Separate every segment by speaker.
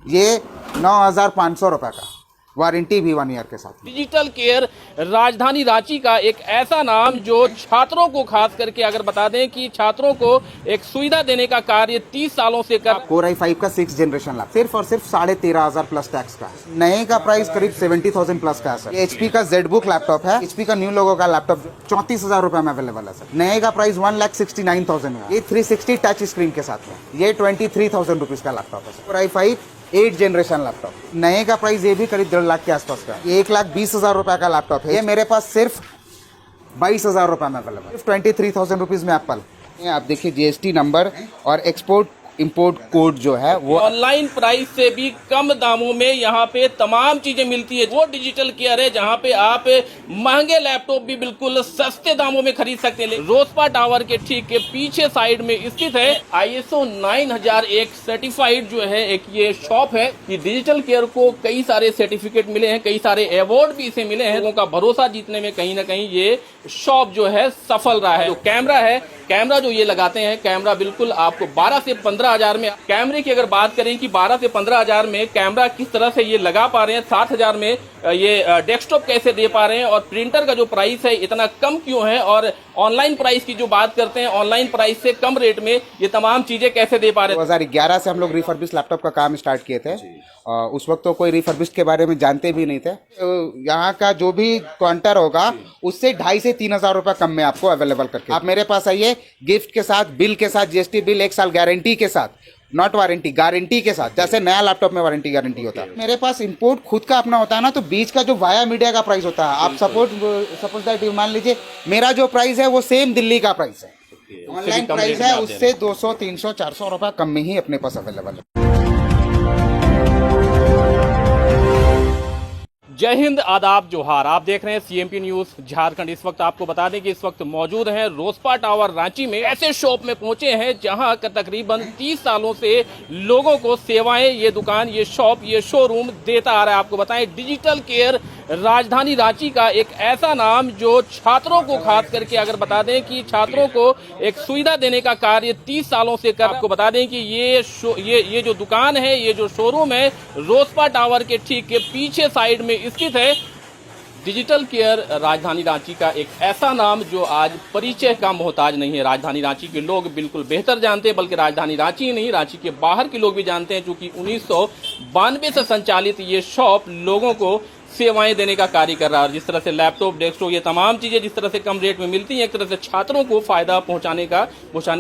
Speaker 1: ये 9,500 रुपये का, वारंटी भी 1 ईयर के साथ।
Speaker 2: डिजिटल केयर राजधानी रांची का एक ऐसा नाम जो छात्रों को खास करके अगर बता दें कि छात्रों को एक सुविधा देने का कार्य 30 सालों से कर।
Speaker 1: Core i5 का 6th जनरेशन लैपटॉप सिर्फ और सिर्फ 13,500 प्लस टैक्स का है। नए का प्राइस करीब 70,000 प्लस का है सर। ये HP का ZBook लैपटॉप है। HP का न्यू लोगो का लैपटॉप 34,000 रुपए में अवेलेबल है सर। नए का प्राइस 1,69,000 है। ये 360 टच स्क्रीन के साथ है। ये 23,000 रुपीज का लैपटॉप है sir. Core i5 8th generation laptop, नए का प्राइस ये भी करीब 1.5 लाख के आसपास का है। 1,20,000 रुपए का लैपटॉप है। ये मेरे पास सिर्फ 22,000 रुपए में अवेलेबल है। 23,000 रुपीज में एप्पल। आप देखिए GST नंबर और एक्सपोर्ट इंपोर्ट कोड जो है वो
Speaker 2: ऑनलाइन प्राइस से भी कम दामों में यहाँ पे तमाम चीजें मिलती है। वो डिजिटल केयर है जहाँ पे आप महंगे लैपटॉप भी बिल्कुल सस्ते दामों में खरीद सकते हैं। रोसपा टावर के ठीक के पीछे साइड में स्थित है ISO 9001 सर्टिफाइड जो है एक ये शॉप है कि डिजिटल केयर को कई सारे सर्टिफिकेट मिले हैं, कई सारे अवार्ड भी इसे मिले हैं। लोगों का भरोसा जीतने में कहीं ना कहीं ये शॉप जो है सफल रहा है। जो कैमरा है, कैमरा जो ये लगाते हैं, कैमरा बिल्कुल आपको 12 से 15,000 में। कैमरे की अगर बात करें कि 12 से 15,000 में कैमरा किस तरह से ये लगा पा रहे हैं, 7,000 में ये डेस्कटॉप कैसे दे पा रहे हैं, और प्रिंटर का जो प्राइस है इतना कम क्यों है, और ऑनलाइन प्राइस की जो बात करते हैं ऑनलाइन प्राइस से कम रेट में ये तमाम चीजें कैसे दे पा रहे हैं।
Speaker 1: 2011 से हम लोग रिफर्बिश लैपटॉप का काम स्टार्ट किए थे। उस वक्त तो कोई रिफर्बिश के बारे में जानते भी नहीं थे। यहाँ का जो भी काउंटर होगा उससे 2,500 से 3,000 रुपए कम में आपको अवेलेबल करके आप मेरे पास आइए, गिफ्ट के साथ, बिल के साथ, GST बिल, 1 साल गारंटी के साथ, नॉट वारंटी, गारंटी के साथ। जैसे नया लैपटॉप में वारंटी गारंटी होता है, मेरे पास इंपोर्ट खुद का अपना होता है ना, तो बीच का जो वाया मीडिया का प्राइस होता है, आप सपोज दैट मान लीजिए मेरा जो प्राइस है वो सेम दिल्ली का प्राइस है। ऑनलाइन प्राइस है उससे 200, 300, 400 रुपए कम में ही अपने पास अवेलेबल है।
Speaker 2: जय हिंद, आदाब, जोहार। आप देख रहे हैं CMP न्यूज झारखंड। इस वक्त आपको बता दें कि इस वक्त मौजूद हैं रोसपा टावर रांची में। ऐसे शॉप में पहुंचे हैं जहां का तकरीबन 30 सालों से लोगों को सेवाएं ये दुकान, ये शॉप, ये शोरूम देता आ रहा है। आपको बताएं डिजिटल केयर राजधानी रांची का एक ऐसा नाम जो छात्रों को खास करके अगर बता दें कि छात्रों को एक सुविधा देने का कार्य 30 सालों से कर। आपको बता दें कि ये जो दुकान है, ये जो शोरूम है, रोसपा टावर के ठीक के पीछे साइड में स्थित है। डिजिटल केयर राजधानी रांची का एक ऐसा नाम जो आज परिचय का मोहताज नहीं है। राजधानी रांची के लोग बिल्कुल बेहतर जानते हैं, बल्कि राजधानी रांची ही नहीं, रांची के बाहर के लोग भी जानते हैं, क्योंकि 1992 से संचालित ये शॉप लोगों को सेवाएं देने का कार्य कर रहा है। जिस तरह से लैपटॉप, डेस्कटॉप, ये तमाम चीजें जिस तरह से कम रेट में मिलती हैं, एक तरह से छात्रों को फायदा पहुंचाने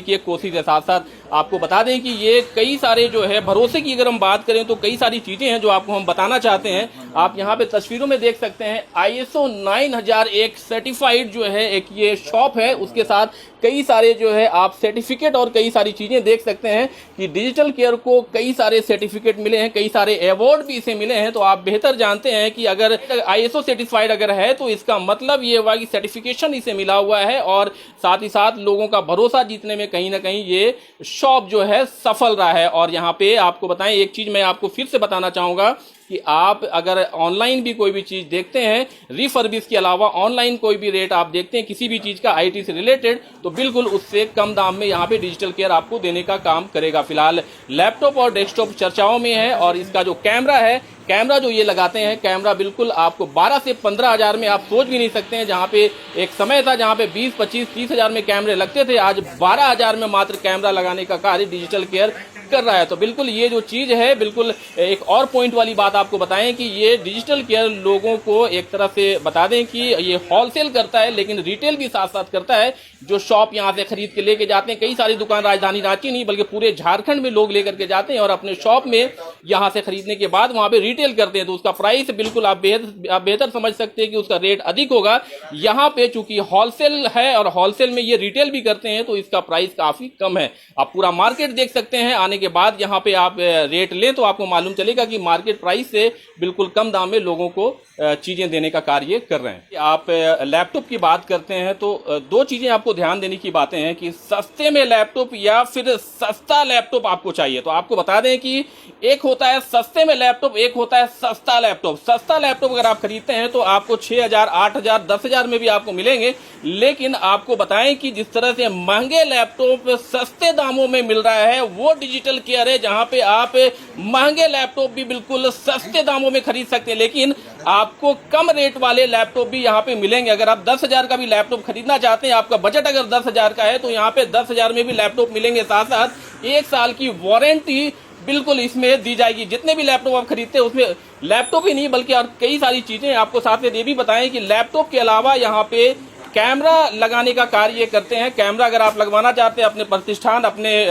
Speaker 2: की एक कोशिश है। साथ साथ आपको बता दें कि ये कई सारे जो है भरोसे की अगर हम बात करें तो कई सारी चीजें हैं जो आपको हम बताना चाहते हैं। आप यहाँ पे तस्वीरों में देख सकते हैं ISO 9001 सर्टिफाइड जो है एक ये शॉप है, उसके साथ कई सारे जो है आप सर्टिफिकेट और कई सारी चीजें देख सकते हैं कि डिजिटल केयर को कई सारे सर्टिफिकेट मिले हैं, कई सारे अवार्ड भी इसे मिले हैं। तो आप बेहतर जानते हैं कि अगर ISO सर्टिफाइड अगर है तो इसका मतलब ये हुआ कि सर्टिफिकेशन इसे मिला हुआ है, और साथ ही साथ लोगों का भरोसा जीतने में कहीं ना कहीं ये शॉप जो है सफल रहा है। और यहाँ पे आपको बताएं, एक चीज मैं आपको फिर से बताना चाहूंगा कि आप अगर ऑनलाइन भी कोई भी चीज देखते हैं, रिफर्बिश के अलावा ऑनलाइन कोई भी रेट आप देखते हैं किसी भी चीज का IT से रिलेटेड, तो बिल्कुल उससे कम दाम में यहाँ पे डिजिटल केयर आपको देने का काम करेगा। फिलहाल लैपटॉप और डेस्कटॉप चर्चाओं में है, और इसका जो कैमरा है, कैमरा जो ये लगाते हैं, कैमरा बिल्कुल आपको 12 से 15,000 में आप सोच भी नहीं सकते हैं। जहाँ पे एक समय था जहाँ पे 20, 25, 30,000 में कैमरे लगते थे, आज 12,000 में मात्र कैमरा लगाने का कार्य डिजिटल केयर कर रहा है। तो बिल्कुल ये जो चीज है, बिल्कुल एक और पॉइंट वाली बात आपको बताएं कि ये डिजिटल केयर लोगों को एक तरह से बता दें कि ये होलसेल करता है, लेकिन रिटेल भी साथ साथ करता है। जो शॉप यहाँ से खरीद के लेके जाते हैं, कई सारी दुकान राजधानी रांची नहीं बल्कि पूरे झारखंड में लोग लेकर के जाते हैं और अपने शॉप में यहाँ से खरीदने के बाद वहां पे रिटेल करते हैं। तो उसका प्राइस बिल्कुल आप बेहतर समझ सकते हैं कि उसका रेट अधिक होगा। यहाँ पे चूंकि होलसेल है और होलसेल में ये रिटेल भी करते हैं, तो इसका प्राइस काफी कम है। आप पूरा मार्केट देख सकते हैं, आने के बाद यहाँ पे आप रेट लें तो आपको मालूम चलेगा कि मार्केट प्राइस से बिल्कुल कम दाम में लोगों को चीजें देने का कार्य कर रहे हैं। आप लैपटॉप की बात करते हैं तो दो चीजें आपको ध्यान देने की बातें हैं कि सस्ते में लैपटॉप या फिर सस्ता लैपटॉप आपको चाहिए। तो आपको बता दें कि एक होता है सस्ते में लैपटॉप, एक होता है सस्ता लैपटॉप। सस्ता लैपटॉप अगर आप खरीदते हैं तो आपको 6,000, 8,000, 10,000 में भी आपको मिलेंगे। लेकिन आपको बताएं कि जिस तरह से महंगे लैपटॉप सस्ते दामों में मिल रहा है, वो डिजिटल केयर है, जहां पे आप महंगे लैपटॉप भी बिल्कुल सस्ते दामों में खरीद सकते हैं। लेकिन आपको कम रेट वाले लैपटॉप भी यहाँ पे मिलेंगे। अगर आप 10,000 का भी लैपटॉप खरीदना चाहते हैं, आपका बजट अगर 10,000 का है, तो यहाँ पे 10,000 में भी लैपटॉप मिलेंगे। साथ साथ 1 साल की वारंटी बिल्कुल इसमें दी जाएगी। जितने भी लैपटॉप आप खरीदते हैं उसमें लैपटॉप ही नहीं बल्कि और कई सारी चीजें आपको साथ में ये भी बताएं कि लैपटॉप के अलावा यहाँ पे कैमरा लगाने का कार्य ये करते हैं। कैमरा अगर आप लगवाना चाहते हैं अपने प्रतिष्ठान, अपने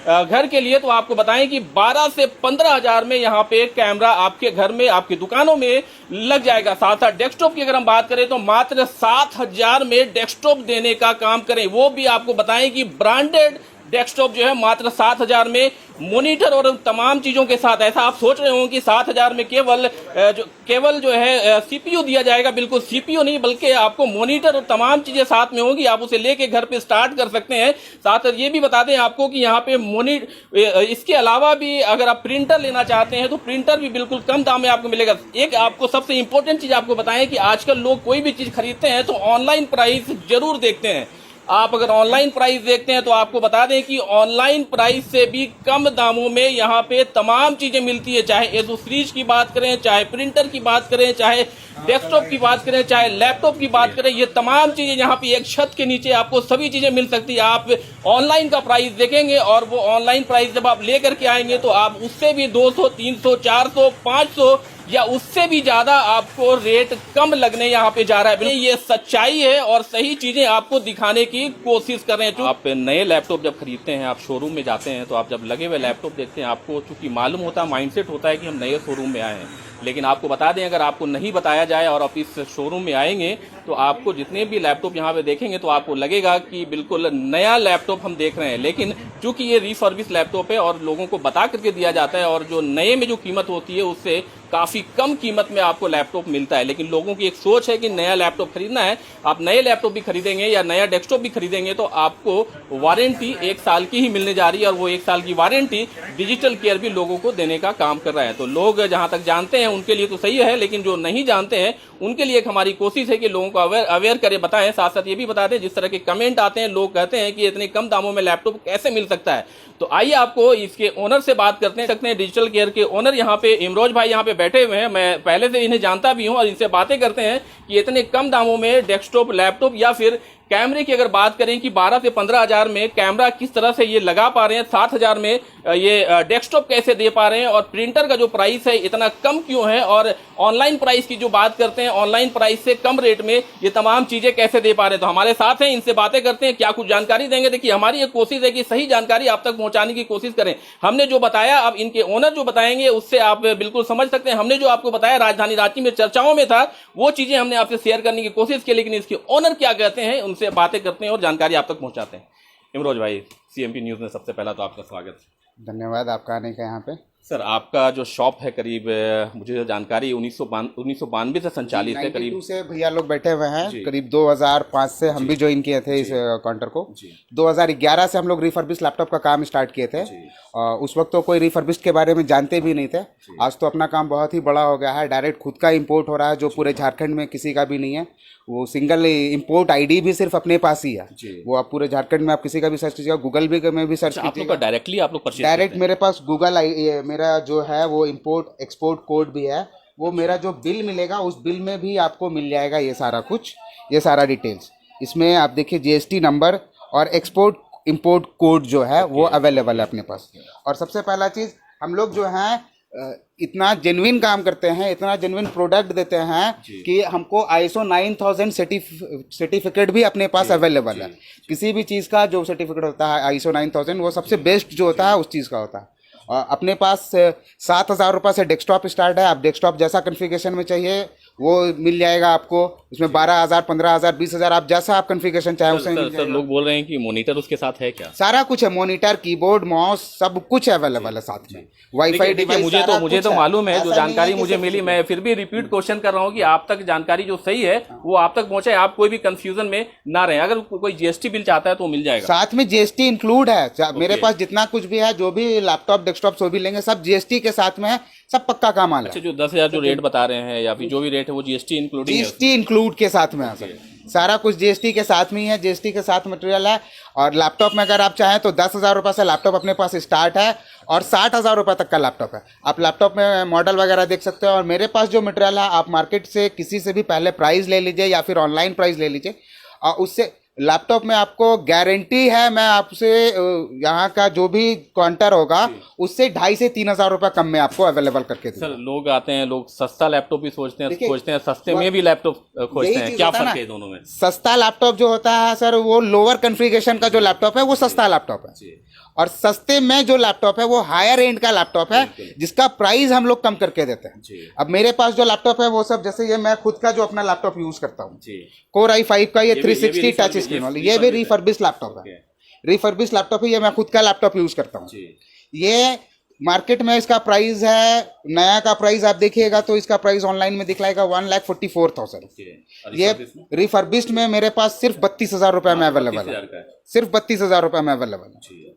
Speaker 2: घर के लिए, तो आपको बताएं कि 12 से 15,000 में यहाँ पे कैमरा आपके घर में, आपकी दुकानों में लग जाएगा। साथ साथ डेस्कटॉप की अगर हम बात करें तो मात्र 7,000 में डेस्कटॉप देने का काम करें। वो भी आपको बताएं कि ब्रांडेड डेस्कटॉप जो है मात्र 7,000 में, मॉनिटर और तमाम चीजों के साथ। ऐसा आप सोच रहे हो कि 7,000 में केवल जो है सीपीयू दिया जाएगा, बिल्कुल सीपीयू नहीं बल्कि आपको मॉनिटर और तमाम चीजें साथ में होंगी। आप उसे लेके घर पे स्टार्ट कर सकते हैं। साथ ये भी बता दें आपको कि यहाँ पे इसके अलावा भी अगर आप प्रिंटर लेना चाहते हैं तो प्रिंटर भी बिल्कुल कम दाम में आपको मिलेगा। एक आपको सबसे इंपॉर्टेंट चीज आपको बताएं कि आजकल लोग कोई भी चीज खरीदते हैं तो ऑनलाइन प्राइस जरूर देखते हैं। आप अगर ऑनलाइन प्राइस देखते हैं तो आपको बता दें कि ऑनलाइन प्राइस से भी कम दामों में यहाँ पे तमाम चीजें मिलती है। चाहे एसोस फ्रीज की बात करें, चाहे प्रिंटर की बात करें, चाहे डेस्कटॉप की बात करें, चाहे लैपटॉप की बात करें, ये तमाम चीजें यहाँ पे एक छत के नीचे आपको सभी चीजें मिल सकती है। आप ऑनलाइन का प्राइस देखेंगे और वो ऑनलाइन प्राइस जब आप लेकर के आएंगे तो आप उससे भी 200, 300, 400, 500 या उससे भी ज्यादा आपको रेट कम लगने यहाँ पे जा रहा है। ये सच्चाई है और सही चीजें आपको दिखाने की कोशिश कर रहे हैं। आप नए लैपटॉप जब खरीदते हैं, आप शोरूम में जाते हैं तो आप जब लगे हुए लैपटॉप देखते हैं, आपको चूंकि मालूम होता है, माइंडसेट होता है कि हम नए शोरूम में आए हैं। लेकिन आपको बता दें, अगर आपको नहीं बताया जाए और आप इस शोरूम में आएंगे तो आपको जितने भी लैपटॉप यहाँ पे देखेंगे तो आपको लगेगा कि बिल्कुल नया लैपटॉप हम देख रहे हैं। लेकिन चूंकि ये रिसर्विस लैपटॉप है और लोगों को बता करके दिया जाता है, और जो नए में जो कीमत होती है उससे काफी कम कीमत में आपको लैपटॉप मिलता है। लेकिन लोगों की एक सोच है कि नया लैपटॉप खरीदना है। आप नए लैपटॉप भी खरीदेंगे या नया डेस्कटॉप भी खरीदेंगे तो आपको वारंटी 1 साल की ही मिलने जा रही है, और वो 1 साल की वारंटी डिजिटल केयर भी लोगों को देने का काम कर रहा है। तो लोग जहां तक जानते हैं उनके लिए तो सही है, लेकिन जो नहीं जानते हैं उनके लिए एक हमारी कोशिश है कि लोगों को अवेयर करें, बताएं। साथ साथ ये भी बता दें, जिस तरह के कमेंट आते हैं, लोग कहते हैं कि इतने कम दामों में लैपटॉप कैसे मिल सकता है। तो आइए आपको इसके ओनर से बात करते हैं। डिजिटल केयर के ओनर यहाँ पे इमरोज भाई यहाँ पे बैठे हुए हैं। मैं पहले से इन्हें जानता भी हूँ और इनसे बातें करते हैं कि इतने कम दामों में डेस्कटॉप, लैपटॉप या फिर कैमरे की अगर बात करें कि 12 से 15,000 में कैमरा किस तरह से ये लगा पा रहे हैं, 7,000 में ये डेस्कटॉप कैसे दे पा रहे हैं, और प्रिंटर का जो प्राइस है इतना कम क्यों है, और ऑनलाइन प्राइस की जो बात करते हैं, ऑनलाइन प्राइस से कम रेट में ये तमाम चीजें कैसे दे पा रहे हैं। तो हमारे साथ हैं, इनसे बातें करते हैं, क्या कुछ जानकारी देंगे। देखिए, हमारी एक कोशिश है कि सही जानकारी आप तक पहुंचाने की कोशिश करें। हमने जो बताया, अब इनके ओनर जो बताएंगे उससे आप बिल्कुल समझ सकते हैं। हमने जो आपको बताया राजधानी रांची में चर्चाओं में था, वो चीजें हमने आपसे शेयर करने की कोशिश की, लेकिन इसके ओनर क्या कहते हैं उनसे बातें करते हैं और जानकारी आप तक पहुंचाते हैं। इमरोज भाई, सीएमपी न्यूज में सबसे पहला तो आपका स्वागत।
Speaker 1: धन्यवाद आपका आने का यहाँ पे।
Speaker 2: सर, आपका जो शॉप है करीब, मुझे जो जानकारी 1992 से संचालित है करीब।
Speaker 1: 92 से भैया लोग बैठे हुए हैं, करीब 2005 से हम भी ज्वाइन किए थे इस काउंटर को। 2011 से हम लोग रिफर्बिश लैपटॉप का काम स्टार्ट किए थे। उस वक्त तो कोई रिफर्बिश के बारे में जानते भी नहीं थे। आज तो अपना काम बहुत ही बड़ा हो गया है, डायरेक्ट खुद का इंपोर्ट हो रहा है, जो पूरे झारखंड में किसी का भी नहीं है। वो सिंगल इंपोर्ट आईडी भी सिर्फ अपने पास ही है। वो आप पूरे झारखंड में आप किसी का भी सर्च कीजिएगा, गूगल भी में भी सर्च कीजिएगा,
Speaker 2: डायरेक्टली आप लोग
Speaker 1: डायरेक्ट मेरे पास गूगल मेरा जो है वो इंपोर्ट एक्सपोर्ट कोड भी है। वो मेरा जो बिल मिलेगा उस बिल में भी आपको मिल जाएगा ये सारा कुछ, ये सारा डिटेल्स। इसमें आप देखिए जीएसटी नंबर और एक्सपोर्ट इंपोर्ट कोड जो है वो अवेलेबल है अपने पास। और सबसे पहला चीज़, हम लोग जो है इतना जेन्युइन काम करते हैं, इतना जेन्युइन प्रोडक्ट देते हैं कि हमको ISO 9000 सर्टिफिकेट भी अपने पास अवेलेबल है। किसी भी चीज़ का जो सर्टिफिकेट होता है ISO 9000, वो सबसे बेस्ट जो होता है उस चीज़ का होता है। और अपने पास 7,000 रुपये से डेस्कटॉप स्टार्ट है। आप डेस्कटॉप जैसा कॉन्फ़िगरेशन में चाहिए वो मिल जाएगा आपको। उसमें 12,000, 15,000, 20,000 आप जैसा आप कॉन्फ़िगरेशन चाहे उसे मिल
Speaker 2: सर
Speaker 1: जाएगा।
Speaker 2: लोग बोल रहे हैं कि मॉनिटर उसके साथ है क्या?
Speaker 1: सारा कुछ है, मॉनिटर, कीबोर्ड, माउस, सब कुछ अवेलेबल है साथ में। वाईफाई डिवाइस,
Speaker 2: मुझे तो मालूम है, जो जानकारी मुझे मिली,
Speaker 1: मैं
Speaker 2: मैं फिर भी रिपीट क्वेश्चन कर रहा हूँ कि आप तक जानकारी जो सही है वो आप तक पहुंचे, आप कोई भी कंफ्यूजन में ना रहे। अगर कोई जीएसटी बिल चाहता है तो मिल जाएगा,
Speaker 1: साथ में जीएसटी इंक्लूड है। मेरे पास जितना कुछ भी है, जो भी लैपटॉप डेस्कटॉप जो भी लेंगे सब जीएसटी के साथ में है, सब पक्का का माल है।
Speaker 2: अच्छा, जो 10,000 जो रेट बता रहे हैं या फिर जो भी रेट है वो जीएसटी इंक्लूडिंग है?
Speaker 1: जीएसटी इंक्लूड के साथ में है सर, सारा कुछ जीएसटी के साथ में ही है, जीएसटी के साथ मटेरियल है। और लैपटॉप में अगर आप चाहें तो 10,000 रुपये से लैपटॉप अपने पास स्टार्ट है और 60,000 रुपये तक का लैपटॉप है। आप लैपटॉप में मॉडल वगैरह देख सकते हो। और मेरे पास जो मटेरियल है, आप मार्केट से किसी से भी पहले प्राइस ले लीजिए या फिर ऑनलाइन प्राइस ले लीजिए, और उससे लैपटॉप में आपको गारंटी है, मैं आपसे यहाँ का जो भी काउंटर होगा उससे 2,500 से 3,000 रुपये कम में आपको अवेलेबल करके दूंगा।
Speaker 2: सर लोग आते हैं, लोग सस्ता लैपटॉप भी सोचते हैं सस्ते में भी लैपटॉप खोजते हैं, क्या फर्क है दोनों में?
Speaker 1: सस्ता लैपटॉप जो होता है सर, वो लोअर कॉन्फ़िगरेशन का जो लैपटॉप है वो सस्ता लैपटॉप है, और सस्ते में जो लैपटॉप है वो हायर एंड का लैपटॉप है, जिसका प्राइस हम लोग कम करके देते हैं। अब मेरे पास जो लैपटॉप है वो सब, जैसे ये मैं खुद का जो अपना लैपटॉप यूज करता हूँ, Core i5 का, ये 360 टच स्क्रीन वाली, ये भी रिफर्बिश लैपटॉप है। रिफर्बिश लैपटॉप है ये, मैं खुद का लैपटॉप यूज करता हूँ। ये मार्केट में इसका प्राइस है, नया का प्राइस आप देखिएगा तो इसका प्राइस ऑनलाइन में दिखलाएगा 1,44,000। ये रिफर्बिश्ड में मेरे पास सिर्फ 32,000 रुपये में अवेलेबल है, सिर्फ 32,000 रुपये में अवेलेबल है।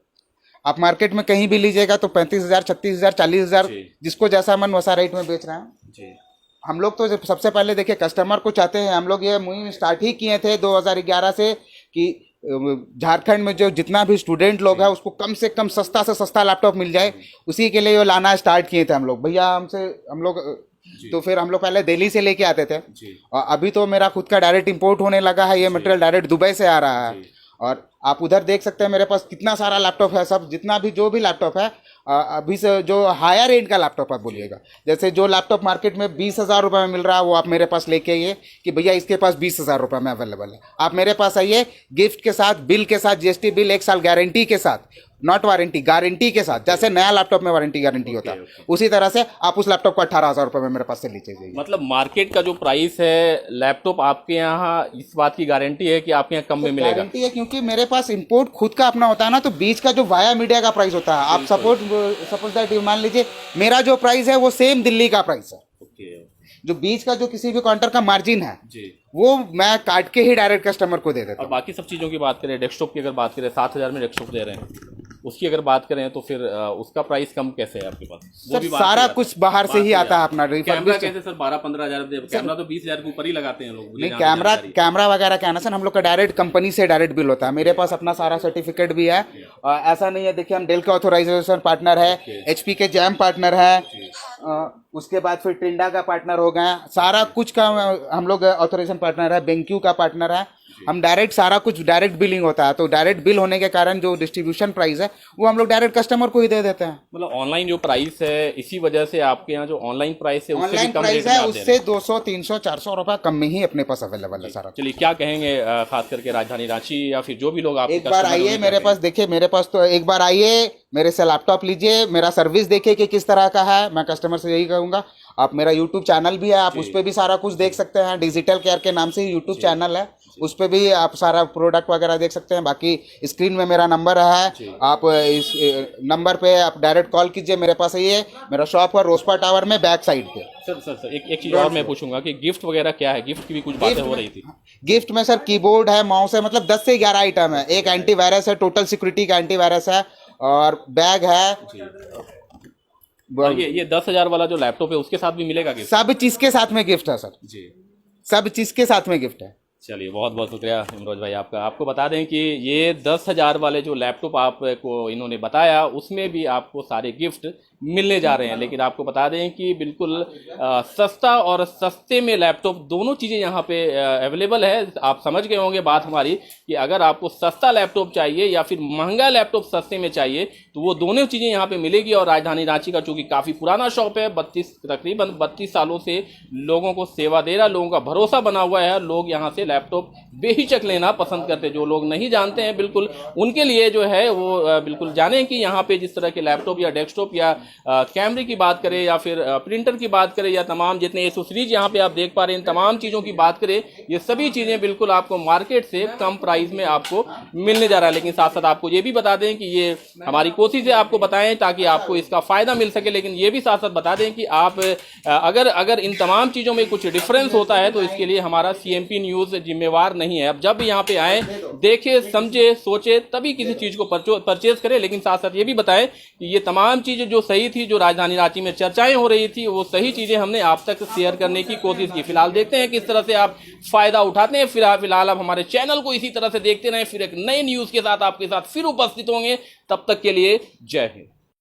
Speaker 1: आप मार्केट में कहीं भी लीजिएगा तो 35,000, 36,000, 40,000, जिसको जैसा मन वैसा रेट में बेच रहे हैं। हम लोग तो सबसे पहले देखिए कस्टमर को चाहते हैं, हम लोग ये मुहिम स्टार्ट ही किए थे 2011 से कि झारखंड में जो जितना भी स्टूडेंट लोग हैं उसको कम से कम सस्ता से सस्ता लैपटॉप मिल जाए, उसी के लिए वो लाना स्टार्ट किए थे हम लोग। भैया हम लोग तो फिर हम लोग पहले दिल्ली से लेके आते थे, और अभी तो मेरा खुद का डायरेक्ट इंपोर्ट होने लगा है, ये मटेरियल डायरेक्ट दुबई से आ रहा है। और आप उधर देख सकते हैं मेरे पास कितना सारा लैपटॉप है, सब जितना भी जो भी लैपटॉप है अभी से जो हायर एंड का लैपटॉप आप बोलिएगा, जैसे जो लैपटॉप मार्केट में 20,000 रुपये में मिल रहा है वो आप मेरे पास लेके आइए कि भैया इसके पास 20,000 रुपये में अवेलेबल है। आप मेरे पास आइए गिफ्ट के साथ, बिल के साथ, जीएसटी बिल, 1 साल गारंटी के साथ, नॉट वारंटी, गारंटी के साथ। जैसे नया लैपटॉप में वारंटी गारंटी होता है, उसी तरह से आप उस लैपटॉप को 18,000 रुपये में मेरे पास से लीजिए।
Speaker 2: मतलब मार्केट का जो प्राइस है लैपटॉप, आपके यहाँ इस बात की गारंटी है कि आपके यहाँ कम में मिलेगा?
Speaker 1: गारंटी है, क्योंकि मेरे पास इंपोर्ट खुद का अपना होता है ना, तो बीच का जो वाया मीडिया का प्राइस होता है, आप सपोज दैट मान लीजिए मेरा जो प्राइस है वो सेम दिल्ली का प्राइस है। जो बीच का जो किसी भी काउंटर का मार्जिन है वो मैं काट के ही डायरेक्ट कस्टमर को दे देता हूं।
Speaker 2: और बाकी सब चीज़ों की बात करें, डेस्कटॉप की अगर बात करें, 7,000 में डेस्कटॉप दे रहे हैं, उसकी अगर बात करें तो फिर उसका प्राइस कम कैसे है आपके पास? वो भी
Speaker 1: सारा कुछ बाहर से ही आता है अपना।
Speaker 2: कैमरा कैसे सर 12-15,000? कैमरा तो 20,000 के ऊपर ही लगाते हैं लोग।
Speaker 1: नहीं, कैमरा वगैरह क्या ना सर, हम लोग का डायरेक्ट कंपनी से डायरेक्ट बिल होता है। मेरे पास अपना सारा सर्टिफिकेट भी है, ऐसा नहीं है। देखिए हम डेल के ऑथोराइजेशन पार्टनर है, HP के जैम पार्टनर है, उसके बाद फिर टिंडा का पार्टनर हो गए, सारा कुछ का हम लोग ऑथोराइजेशन पार्टनर है, बेंक्यू का पार्टनर है। हम डायरेक्ट सारा कुछ डायरेक्ट बिलिंग होता है, तो डायरेक्ट बिल होने के कारण जो डिस्ट्रीब्यूशन प्राइस है वो हम लोग डायरेक्ट कस्टमर को ही दे देते हैं।
Speaker 2: मतलब ऑनलाइन जो प्राइस है, इसी वजह से आपके यहाँ जो ऑनलाइन प्राइस है उससे भी कम रेट
Speaker 1: है, उससे 200, 300, 400 रुपए कम में ही अपने पास अवेलेबल है सारा।
Speaker 2: चलिए, क्या कहेंगे खास करके राजधानी रांची या फिर जो भी लोग आप
Speaker 1: एक बार आइए मेरे पास, देखिए मेरे पास तो एक बार आइए, मेरे से लैपटॉप लीजिए, मेरा सर्विस देखिए कि किस तरह का है। मैं कस्टमर से यही कहूँगा। आप मेरा यूट्यूब चैनल भी है, आप उस पर भी सारा कुछ देख सकते हैं। डिजिटल केयर के नाम से ही यूट्यूब चैनल है, उस पर भी आप सारा प्रोडक्ट वगैरह देख सकते हैं। बाकी स्क्रीन में मेरा नंबर है, आप इस नंबर पे आप डायरेक्ट कॉल कीजिए। मेरे पास आइए, मेरा शॉप है रोस्पा टावर में बैक साइड पे।
Speaker 2: सर एक चीज़ और मैं पूछूंगा कि गिफ्ट वगैरह क्या है? गिफ्ट की भी कुछ बातें हो रही थी।
Speaker 1: गिफ्ट में सर कीबोर्ड है, माउस है, मतलब 10 से 11 आइटम है। एक एंटीवायरस है, टोटल सिक्योरिटी का एंटीवायरस है, और बैग है।
Speaker 2: और ये 10,000 वाला जो लैपटॉप है उसके साथ भी मिलेगा गिफ्ट?
Speaker 1: सब चीज के साथ में गिफ्ट है सर जी, सब चीज के साथ में गिफ्ट है।
Speaker 2: चलिए, बहुत बहुत शुक्रिया इमरोज भाई आपका। आपको बता दें कि ये 10,000 वाले जो लैपटॉप आपको इन्होंने बताया उसमें भी आपको सारे गिफ्ट मिलने जा रहे हैं। लेकिन आपको बता दें कि बिल्कुल सस्ता और सस्ते में लैपटॉप दोनों चीज़ें यहाँ पे अवेलेबल है। आप समझ गए होंगे बात हमारी कि अगर आपको सस्ता लैपटॉप चाहिए या फिर महंगा लैपटॉप सस्ते में चाहिए तो वो दोनों चीज़ें यहाँ पे मिलेगी। और राजधानी रांची का चूँकि काफ़ी पुराना शॉप है, तकरीबन 32 सालों से लोगों को सेवा दे रहा, लोगों का भरोसा बना हुआ है। लोग यहाँ से लैपटॉप बेहिचक लेना पसंद करते हैं। जो लोग नहीं जानते हैं बिल्कुल उनके लिए जो है वो बिल्कुल जानें कि यहाँ पे जिस तरह के लैपटॉप या डेस्कटॉप या कैमरे की बात करें या फिर प्रिंटर की बात करें या तमाम जितने एसेसरीज यहाँ पे आप देख पा रहे हैं, इन तमाम चीज़ों की बात करें, ये सभी चीज़ें बिल्कुल आपको मार्केट से कम प्राइस में आपको मिलने जा रहा है। लेकिन साथ साथ आपको ये भी बता दें कि ये हमारी कोशिश है आपको बताएं ताकि आपको इसका फ़ायदा मिल सके। लेकिन ये भी साथ साथ बता दें कि आप अगर इन तमाम चीज़ों में कुछ डिफरेंस होता है तो इसके लिए हमारा CMP न्यूज़ जिम्मेवार नहीं है। अब जब भी यहाँ पे आए, देखे, समझे, सोचे, तभी किसी चीज़ को परचेज करें। लेकिन साथ साथ ये भी बताएं कि ये तमाम चीज़ें जो सही थी, जो राजधानी रांची में चर्चाएं हो रही थी, वो सही चीज़ें हमने आप तक शेयर करने की कोशिश की। फिलहाल देखते हैं किस तरह से आप फ़ायदा उठाते हैं। फिलहाल आप हमारे चैनल को इसी तरह से देखते रहें। फिर एक नए न्यूज़ के साथ आपके साथ फिर उपस्थित होंगे। तब तक के लिए जय हिंद।